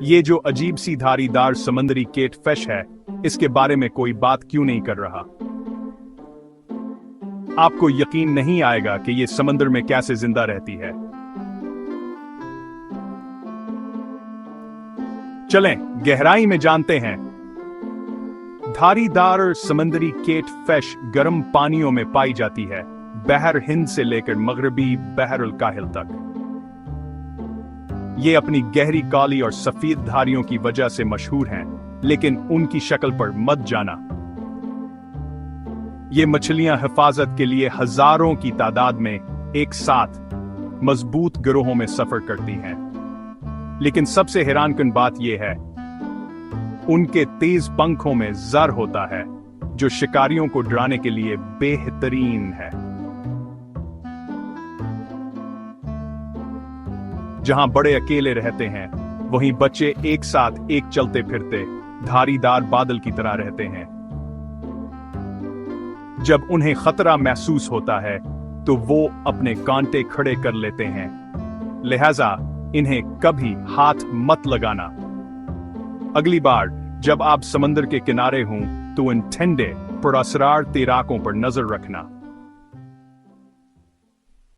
ये जो अजीब सी धारीदार समुद्री कैटफिश है, इसके बारे में कोई बात क्यों नहीं कर रहा? आपको यकीन नहीं आएगा कि ये समुद्र में कैसे जिंदा रहती है। चलें गहराई में जानते हैं। धारीदार समुद्री कैटफिश गर्म पानियों में पाई जाती है, बहर हिंद से लेकर मगरबी बहरुल काहिल तक। ये अपनी गहरी काली और सफेद धारियों की वजह से मशहूर हैं, लेकिन उनकी शक्ल पर मत जाना। ये मछलियां हिफाजत के लिए हजारों की तादाद में एक साथ मजबूत गिरोहों में सफर करती हैं। लेकिन सबसे हैरानकुन बात यह है, उनके तेज पंखों में जर होता है, जो शिकारियों को डराने के लिए बेहतरीन है। जहां बड़े अकेले रहते हैं, वहीं बच्चे एक साथ एक चलते फिरते धारीदार बादल की तरह रहते हैं। जब उन्हें खतरा महसूस होता है तो वो अपने कांटे खड़े कर लेते हैं, लिहाजा इन्हें कभी हाथ मत लगाना। अगली बार जब आप समंदर के किनारे हों तो इन ठंडे पुरअसरार तैराकों पर नजर रखना।